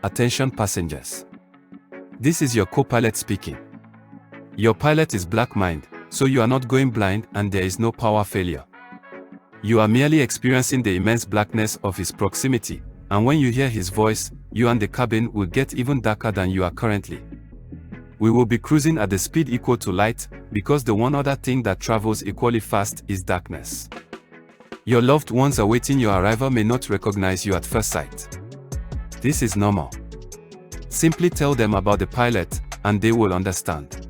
Attention passengers. This is your co-pilot speaking. Your pilot is Black Mind, so you are not going blind and there is no power failure. You are merely experiencing the immense blackness of his proximity, and when you hear his voice, you and the cabin will get even darker than you are currently. We will be cruising at the speed equal to light, because the one other thing that travels equally fast is darkness. Your loved ones awaiting your arrival may not recognize you at first sight. This is normal. Simply tell them about the pilot, and they will understand.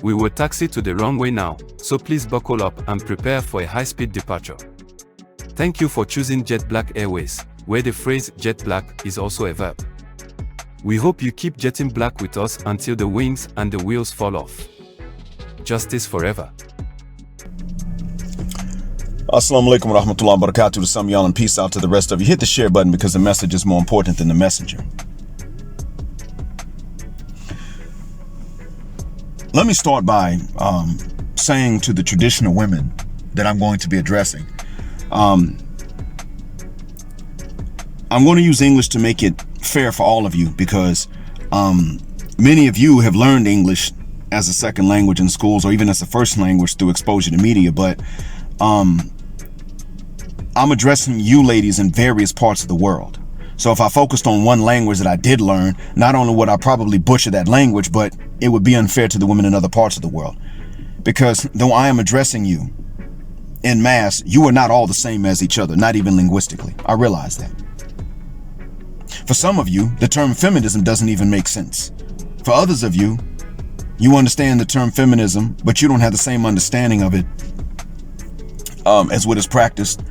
We will taxi to the runway now, so please buckle up and prepare for a high-speed departure. Thank you for choosing Jet Black Airways, where the phrase Jet Black is also a verb. We hope you keep jetting black with us until the wings and the wheels fall off. Justice forever. Assalamu alaikum wa rahmatullahi wa barakatuh to some of y'all, and peace out to the rest of you. Hit the share button because the message is more important than the messenger. Let me start by saying to the traditional women that I'm going to be addressing, I'm going to use English to make it fair for all of you, because many of you have learned English as a second language in schools or even as a first language through exposure to media, but I'm addressing you ladies in various parts of the world. So if I focused on one language that I did learn, not only would I probably butcher that language, but it would be unfair to the women in other parts of the world. Because though I am addressing you en masse, you are not all the same as each other, not even linguistically. I realize that. For some of you, the term feminism doesn't even make sense. For others of you, you understand the term feminism, but you don't have the same understanding of it as what is practiced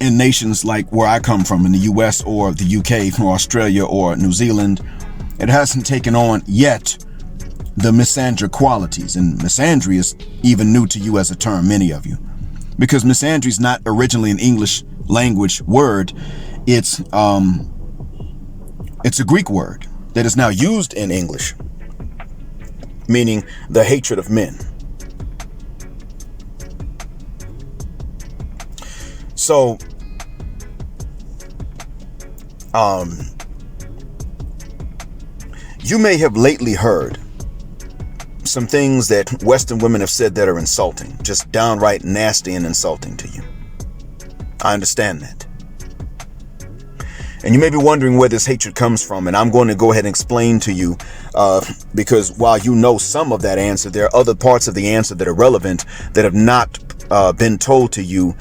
in nations like where I come from, in the US or the UK or Australia or New Zealand. It hasn't taken on yet the misandry qualities, and misandry is even new to you as a term, many of you, because misandry is not originally an English language word. It's a Greek word that is now used in English, meaning the hatred of men. So, you may have lately heard some things that Western women have said that are insulting, just downright nasty and insulting to you. I understand that. And you may be wondering where this hatred comes from, and I'm going to go ahead and explain to you, because while you know some of that answer, there are other parts of the answer that are relevant that have not been told to you.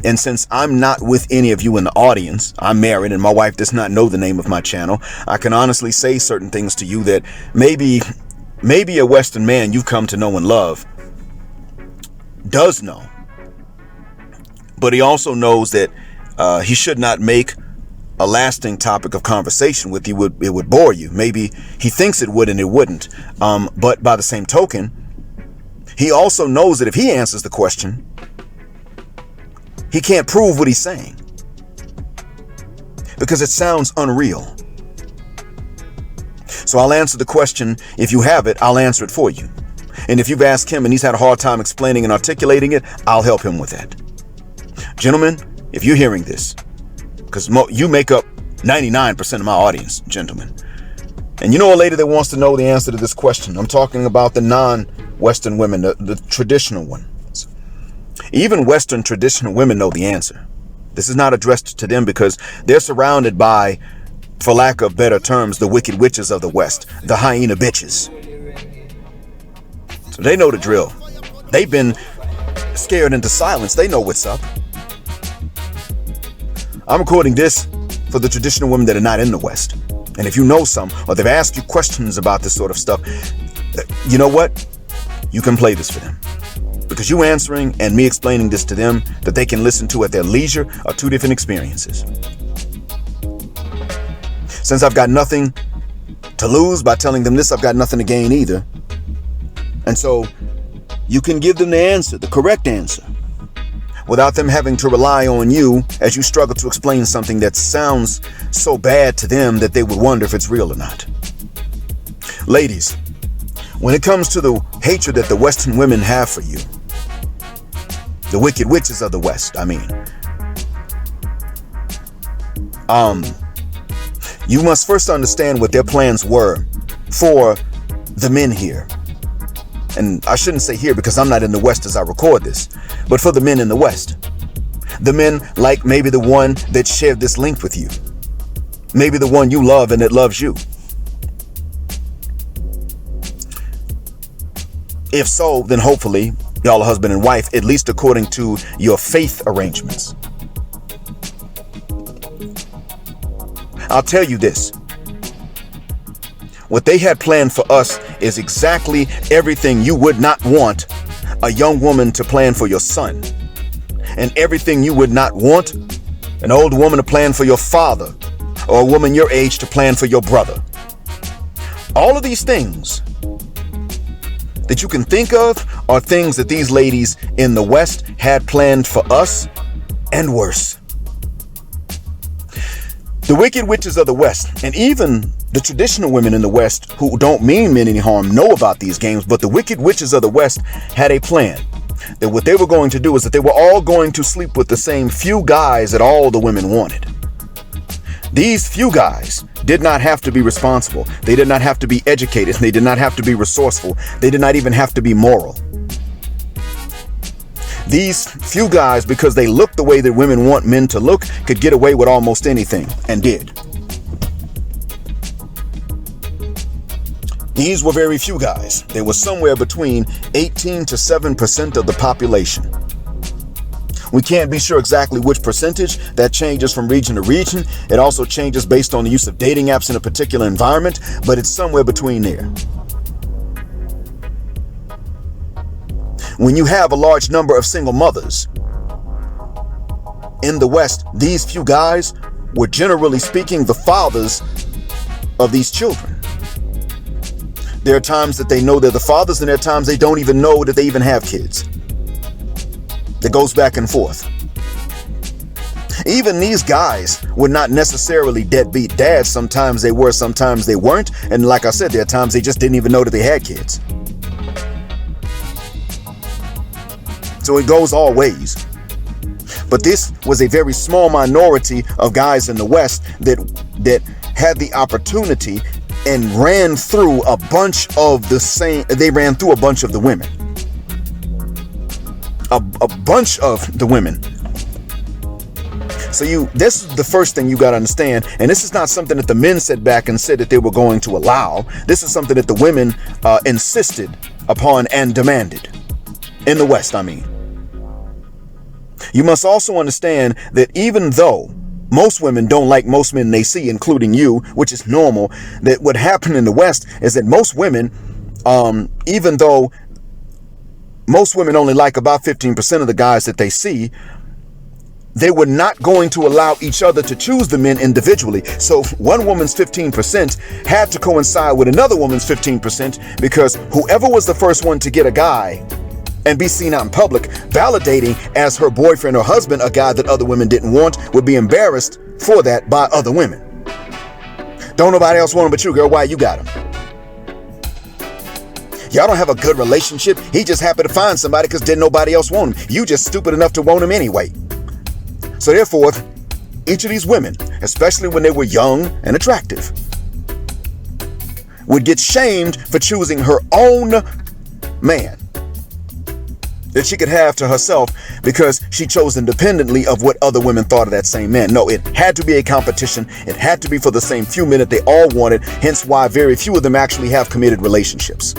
And since I'm not with any of you in the audience, I'm married and my wife does not know the name of my channel, I can honestly say certain things to you that maybe a Western man you've come to know and love does know. But he also knows that he should not make a lasting topic of conversation with you. It would bore you. Maybe he thinks it would and it wouldn't. But by the same token, he also knows that if he answers the question, he can't prove what he's saying because it sounds unreal. So I'll answer the question. If you have it, I'll answer it for you. And if you've asked him and he's had a hard time explaining and articulating it, I'll help him with that. Gentlemen, if you're hearing this, because you make up 99% of my audience, gentlemen, and you know a lady that wants to know the answer to this question, I'm talking about the non-Western women, the traditional ones. Even Western traditional women know the answer. This is not addressed to them because they're surrounded by, for lack of better terms, the wicked witches of the West, the hyena bitches. So they know the drill. They've been scared into silence. They know what's up. I'm recording this for the traditional women that are not in the West. And if you know some, or they've asked you questions about this sort of stuff, you know what? You can play this for them. Because you answering and me explaining this to them that they can listen to at their leisure are two different experiences. Since I've got nothing to lose by telling them this, I've got nothing to gain either. And so you can give them the answer, the correct answer, without them having to rely on you as you struggle to explain something that sounds so bad to them that they would wonder if it's real or not. Ladies, when it comes to the hatred that the Western women have for you, the wicked witches of the West, You must first understand what their plans were for the men here. And I shouldn't say here because I'm not in the West as I record this, but for the men in the West. The men like maybe the one that shared this link with you. Maybe the one you love and that loves you. If so, then hopefully y'all are husband and wife, at least according to your faith arrangements. I'll tell you this. What they had planned for us is exactly everything you would not want a young woman to plan for your son. And everything you would not want an old woman to plan for your father, or a woman your age to plan for your brother. All of these things that you can think of are things that these ladies in the West had planned for us, and worse. The wicked witches of the West, and even the traditional women in the West who don't mean men any harm, know about these games, but the wicked witches of the West had a plan that what they were going to do is that they were all going to sleep with the same few guys that all the women wanted. These few guys did not have to be responsible. They did not have to be educated. They did not have to be resourceful. They did not even have to be moral. These few guys, because they looked the way that women want men to look, could get away with almost anything, and did. These were very few guys. They were somewhere between 18 to 7% of the population. We can't be sure exactly which percentage. That changes from region to region. It also changes based on the use of dating apps in a particular environment, but it's somewhere between there. When you have a large number of single mothers in the West, these few guys were, generally speaking, the fathers of these children. There are times that they know they're the fathers, and there are times they don't even know that they even have kids. It goes back and forth. Even these guys were not necessarily deadbeat dads. Sometimes they were, sometimes they weren't. And like I said, there are times they just didn't even know that they had kids. So it goes all ways. But this was a very small minority of guys in the West that had the opportunity and ran through a bunch of the women. A bunch of the women. So this is the first thing you got to understand. And this is not something that the men sat back and said that they were going to allow. This is something that the women insisted upon and demanded. In the West, I mean. You must also understand that even though most women don't like most men they see, including you, which is normal, that what happened in the West is that most women, even though most women only like about 15% of the guys that they see, they were not going to allow each other to choose the men individually. So one woman's 15% had to coincide with another woman's 15%, because whoever was the first one to get a guy and be seen out in public validating as her boyfriend or husband a guy that other women didn't want would be embarrassed for that by other women. Don't nobody else want him but you, girl. Why you got him? Y'all don't have a good relationship. He just happened to find somebody because didn't nobody else want him. You just stupid enough to want him anyway. So therefore, each of these women, especially when they were young and attractive, would get shamed for choosing her own man that she could have to herself because she chose independently of what other women thought of that same man. No, it had to be a competition. It had to be for the same few men that they all wanted, hence why very few of them actually have committed relationships.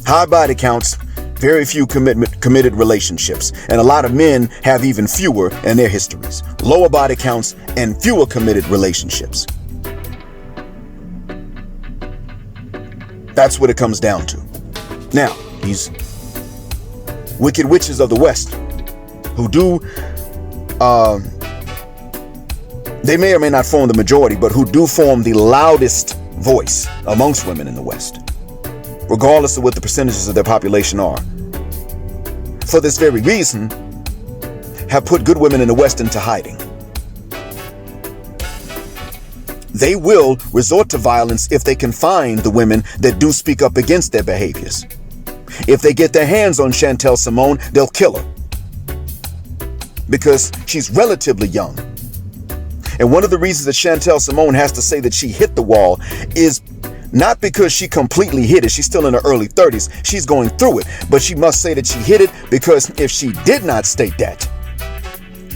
High body counts, very few committed relationships, and a lot of men have even fewer in their histories. Lower body counts and fewer committed relationships. That's what it comes down to. Now, these wicked witches of the West who they may or may not form the majority, but who do form the loudest voice amongst women in the West, regardless of what the percentages of their population are, for this very reason, have put good women in the West into hiding. They will resort to violence if they can find the women that do speak up against their behaviors. If they get their hands on Chantel Simone, they'll kill her because she's relatively young. And one of the reasons that Chantel Simone has to say that she hit the wall is not because she completely hit it. She's still in her early 30s. She's going through it. But she must say that she hit it because if she did not state that,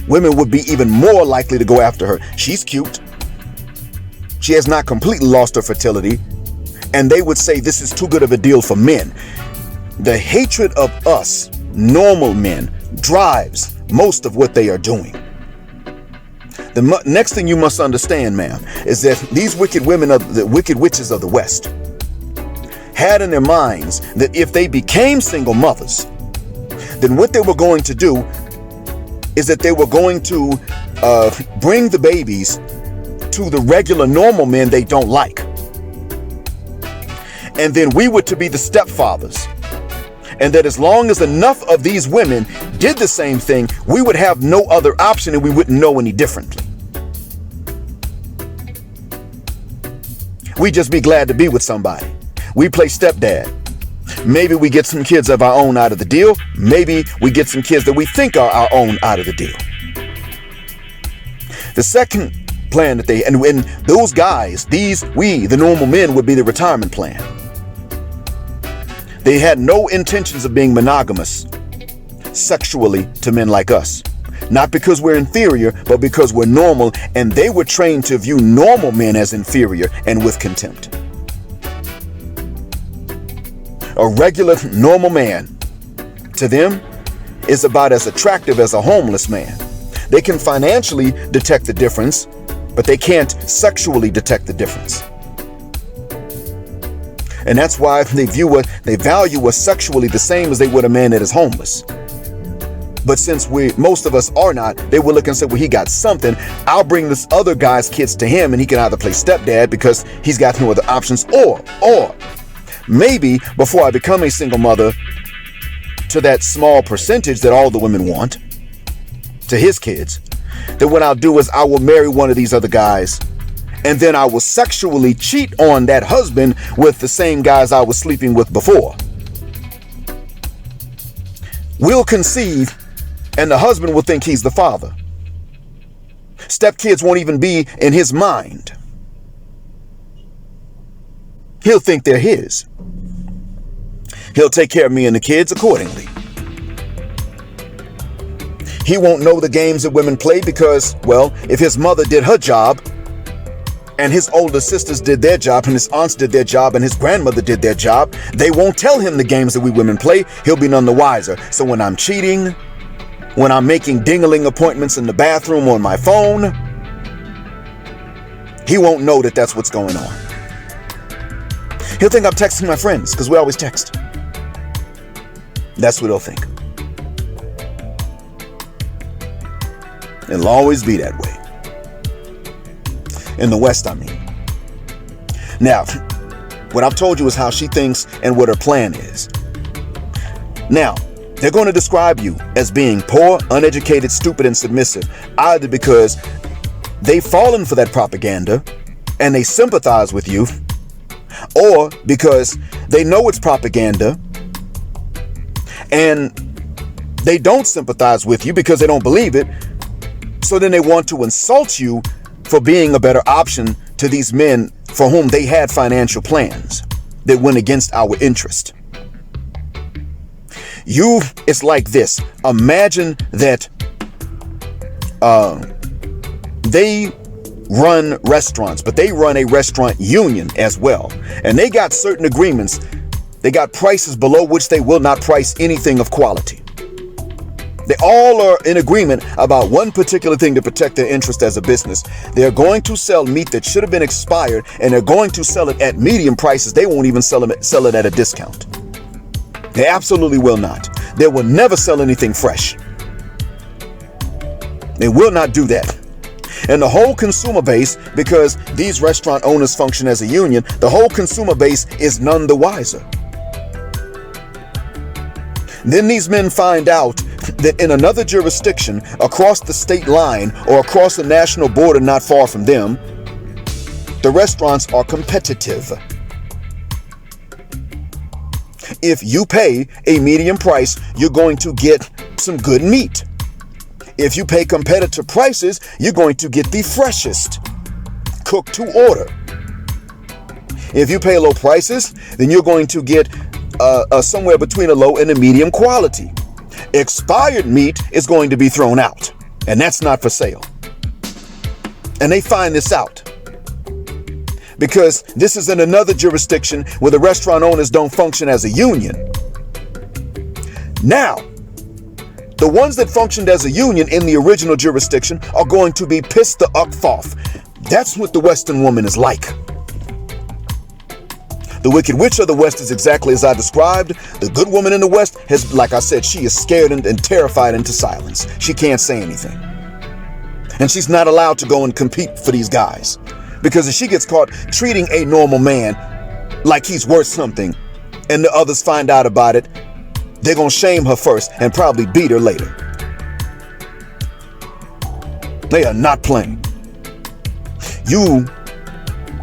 women would be even more likely to go after her. She's cute. She has not completely lost her fertility. And they would say this is too good of a deal for men. The hatred of us, normal men, drives most of what they are doing. The next thing you must understand, ma'am, is that these wicked women, the wicked witches of the West, had in their minds that if they became single mothers, then what they were going to do is that they were going to bring the babies to the regular normal men they don't like. And then we were to be the stepfathers. And that as long as enough of these women did the same thing, we would have no other option and we wouldn't know any differently. We'd just be glad to be with somebody. We play stepdad. Maybe we get some kids of our own out of the deal. Maybe we get some kids that we think are our own out of the deal. The second plan that and when those guys, the normal men, would be the retirement plan. They had no intentions of being monogamous sexually to men like us. Not because we're inferior, but because we're normal, and they were trained to view normal men as inferior and with contempt. A regular, normal man, to them, is about as attractive as a homeless man. They can financially detect the difference, but they can't sexually detect the difference. And that's why they value us sexually the same as they would a man that is homeless. But since most of us are not, they will look and say, well, he got something. I'll bring this other guy's kids to him and he can either play stepdad because he's got no other options, or maybe before I become a single mother to that small percentage that all the women want, to his kids, then what I'll do is I will marry one of these other guys and then I will sexually cheat on that husband with the same guys I was sleeping with before. We'll conceive and the husband will think he's the father. Stepkids won't even be in his mind. He'll think they're his. He'll take care of me and the kids accordingly. He won't know the games that women play because, well, if his mother did her job and his older sisters did their job and his aunts did their job and his grandmother did their job, they won't tell him the games that we women play. He'll be none the wiser. So when I'm cheating, when I'm making ding-a-ling appointments in the bathroom on my phone, he won't know that that's what's going on. He'll think I'm texting my friends because we always text. That's what he'll think. It'll always be that way. In the West, I mean. Now, what I've told you is how she thinks and what her plan is. Now, they're going to describe you as being poor, uneducated, stupid, and submissive, either because they've fallen for that propaganda and they sympathize with you, or because they know it's propaganda and they don't sympathize with you because they don't believe it. So then they want to insult you for being a better option to these men for whom they had financial plans that went against our interest. It's like this. Imagine that they run restaurants, but they run a restaurant union as well. And they got certain agreements. They got prices below which they will not price anything of quality. They all are in agreement about one particular thing to protect their interest as a business. They're going to sell meat that should have been expired, and they're going to sell it at medium prices. They won't even sell it at a discount. They absolutely will not. They will never sell anything fresh. They will not do that. And the whole consumer base, because these restaurant owners function as a union, the whole consumer base is none the wiser. Then these men find out that in another jurisdiction, across the state line or across the national border not far from them, the restaurants are competitive. If you pay a medium price, you're going to get some good meat. If you pay competitive prices, you're going to get the freshest, cooked to order. If you pay low prices, then you're going to get somewhere between a low and a medium quality. Expired meat is going to be thrown out, and that's not for sale. And they find this out because this is in another jurisdiction where the restaurant owners don't function as a union. Now, the ones that functioned as a union in the original jurisdiction are going to be pissed the uck off. That's what the Western woman is like. The Wicked Witch of the West is exactly as I described. The good woman in the West has, like I said, she is scared and terrified into silence. She can't say anything. And she's not allowed to go and compete for these guys. Because if she gets caught treating a normal man like he's worth something, and the others find out about it, they're going to shame her first and probably beat her later. They are not playing. You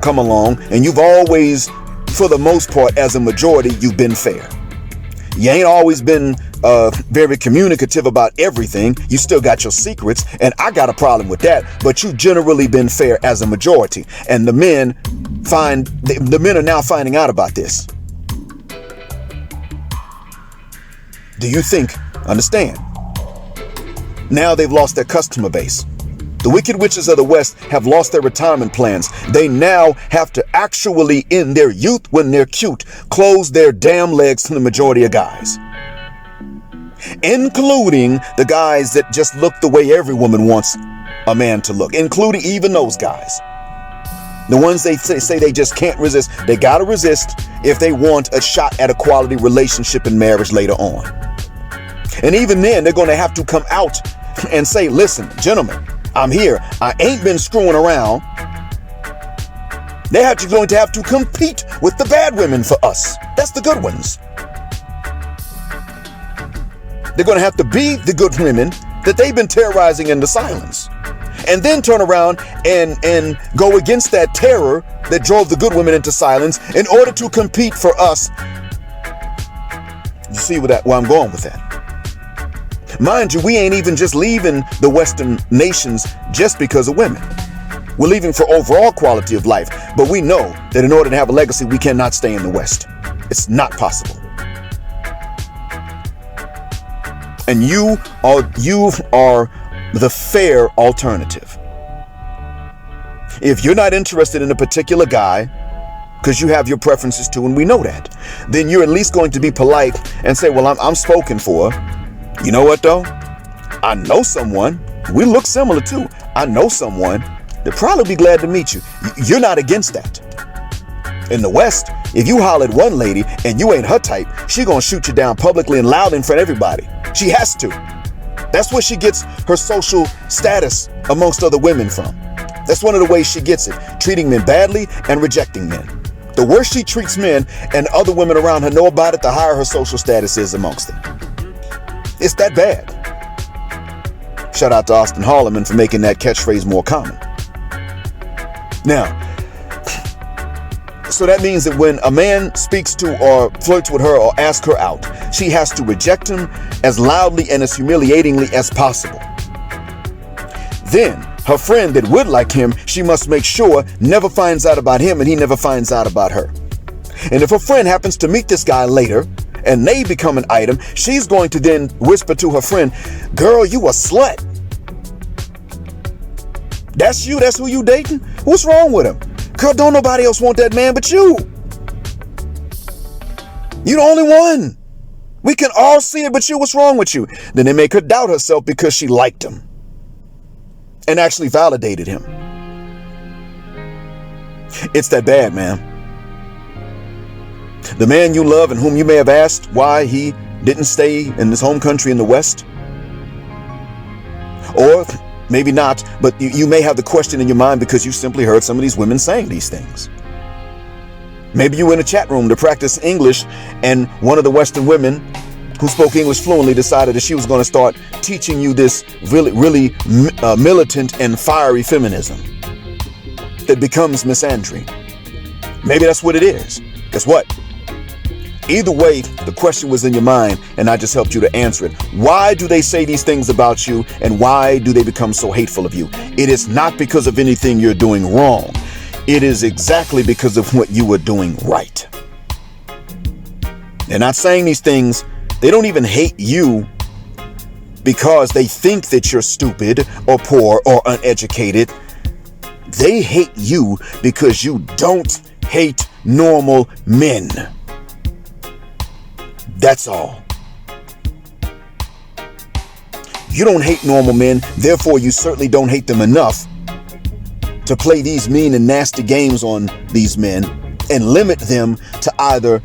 come along and you've always, for the most part, as a majority, you've been fair. You ain't always been very communicative about everything. You still got your secrets, and I got a problem with that. But you've generally been fair as a majority, and the men are now finding out about this. Do you think? Understand? Now they've lost their customer base. The Wicked Witches of the West have lost their retirement plans. They now have to actually, in their youth, when they're cute, close their damn legs to the majority of guys. Including the guys that just look the way every woman wants a man to look. Including even those guys. The ones they say they just can't resist. They gotta resist if they want a shot at a quality relationship and marriage later on. And even then, they're gonna have to come out and say, listen, gentlemen, I'm here. I ain't been screwing around. They're going to have to compete with the bad women for us. That's the good ones. They're going to have to be the good women that they've been terrorizing into silence. And then turn around and go against that terror that drove the good women into silence in order to compete for us. You see where I'm going with that? Mind you, we ain't even just leaving the Western nations just because of women. We're leaving for overall quality of life. But we know that in order to have a legacy, we cannot stay in the West. It's not possible. And you are the fair alternative. If you're not interested in a particular guy, because you have your preferences too, and we know that, then you're at least going to be polite and say, well, I'm spoken for. You know what though? I know someone. We look similar too. I know someone. They'll probably be glad to meet you. You're not against that. In the West, if you holler at one lady and you ain't her type, she gonna shoot you down publicly and loud in front of everybody. She has to. That's where she gets her social status amongst other women from. That's one of the ways she gets it. Treating men badly and rejecting men. The worse she treats men and other women around her know about it, the higher her social status is amongst them. It's that bad. Shout out to Austin Harleman for making that catchphrase more common. Now, so that means that when a man speaks to or flirts with her or asks her out, she has to reject him as loudly and as humiliatingly as possible. Then, her friend that would like him, she must make sure never finds out about him and he never finds out about her. And if her friend happens to meet this guy later, and they become an item, she's going to then whisper to her friend, girl, you a slut. That's you? That's who you dating? What's wrong with him? Girl, don't nobody else want that man but you. You the only one. We can all see it but you. What's wrong with you? Then they make her doubt herself because she liked him and actually validated him. It's that bad, man. The man you love and whom you may have asked why he didn't stay in his home country in the West. Or maybe not, but you may have the question in your mind because you simply heard some of these women saying these things. Maybe you were in a chat room to practice English and one of the Western women who spoke English fluently decided that she was going to start teaching you this really militant and fiery feminism that becomes misandry. Maybe that's what it is. Guess what? Either way, the question was in your mind, and I just helped you to answer it. Why do they say these things about you, and why do they become so hateful of you? It is not because of anything you're doing wrong. It is exactly because of what you were doing right. They're not saying these things. They don't even hate you because they think that you're stupid or poor or uneducated. They hate you because you don't hate normal men. That's all. You don't hate normal men, therefore you certainly don't hate them enough to play these mean and nasty games on these men and limit them to either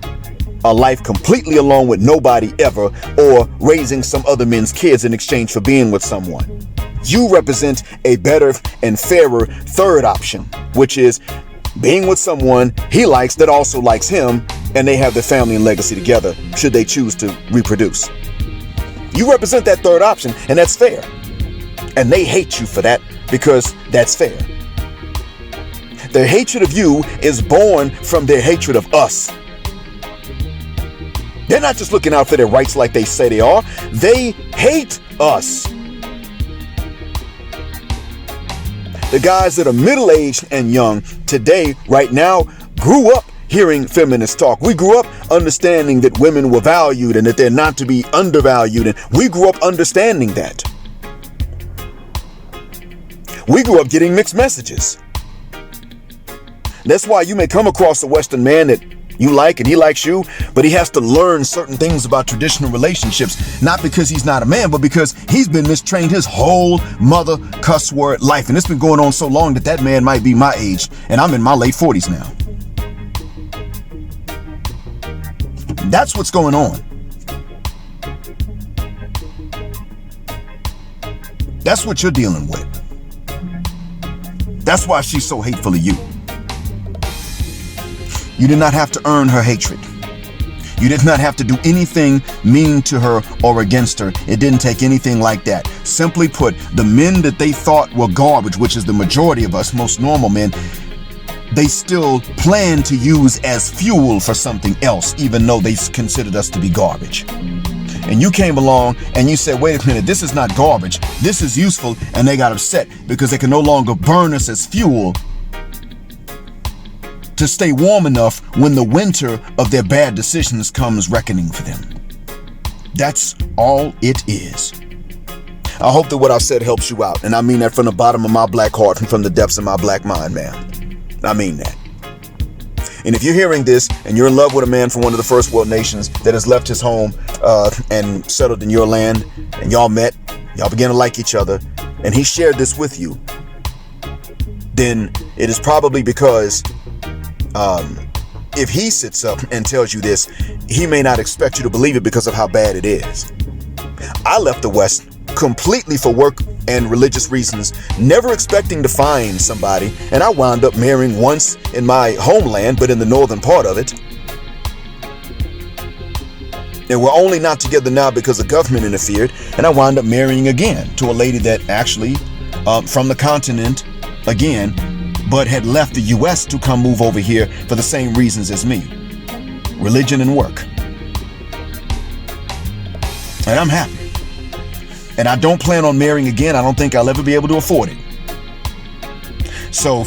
a life completely alone with nobody ever, or raising some other men's kids in exchange for being with someone. You represent a better and fairer third option, which is being with someone he likes that also likes him, and they have their family and legacy together should they choose to reproduce. You represent that third option, and that's fair. And they hate you for that because that's fair. Their hatred of you is born from their hatred of us. They're not just looking out for their rights like they say they are. They hate us. The guys that are middle-aged and young today, right now, grew up hearing feminist talk. We grew up understanding that women were valued and that they're not to be undervalued. And we grew up understanding that. We grew up getting mixed messages. That's why you may come across a Western man that you like and he likes you, but he has to learn certain things about traditional relationships, not because he's not a man, but because he's been mistrained his whole mother cuss word life. And it's been going on so long that that man might be my age, and I'm in my late 40s now. That's what's going on. That's what you're dealing with. That's why she's so hateful of you. You did not have to earn her hatred. You did not have to do anything mean to her or against her. It didn't take anything like that. Simply put, the men that they thought were garbage, which is the majority of us, most normal men, they still plan to use as fuel for something else, even though they considered us to be garbage. And you came along and you said, wait a minute, this is not garbage. This is useful. And they got upset because they can no longer burn us as fuel to stay warm enough when the winter of their bad decisions comes reckoning for them. That's all it is. I hope that what I've said helps you out. And I mean that from the bottom of my black heart and from the depths of my black mind, man. I mean that. And if you're hearing this and you're in love with a man from one of the first world nations that has left his home and settled in your land, and y'all met, y'all began to like each other, and he shared this with you, then it is probably because if he sits up and tells you this, he may not expect you to believe it because of how bad it is. I left the West completely for work and religious reasons, never expecting to find somebody, and I wound up marrying once in my homeland, but in the northern part of it. And we're only not together now because the government interfered, and I wound up marrying again to a lady that actually from the continent again, but had left the U.S. to come move over here for the same reasons as me, religion and work. And I'm happy. And I don't plan on marrying again. I don't think I'll ever be able to afford it. So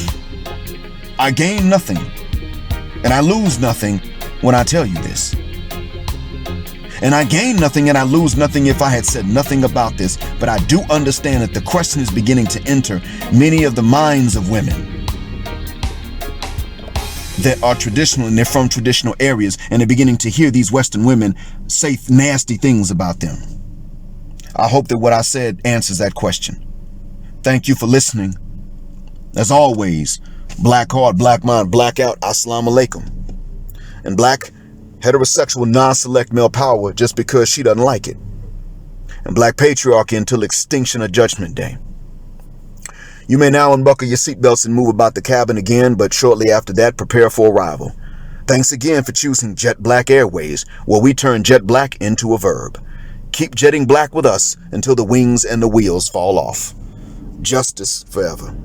I gain nothing and I lose nothing when I tell you this. And I gain nothing and I lose nothing if I had said nothing about this. But I do understand that the question is beginning to enter many of the minds of women that are traditional and they're from traditional areas, and they're beginning to hear these Western women say nasty things about them. I hope that what I said answers that question. Thank you for listening. As always, black heart, black mind, black out, assalamu alaikum. And black heterosexual non-select male power just because she doesn't like it. And black patriarchy until extinction of Judgment Day. You may now unbuckle your seatbelts and move about the cabin again, but shortly after that, prepare for arrival. Thanks again for choosing Jet Black Airways, where we turn jet black into a verb. Keep jetting black with us until the wings and the wheels fall off. Justice forever.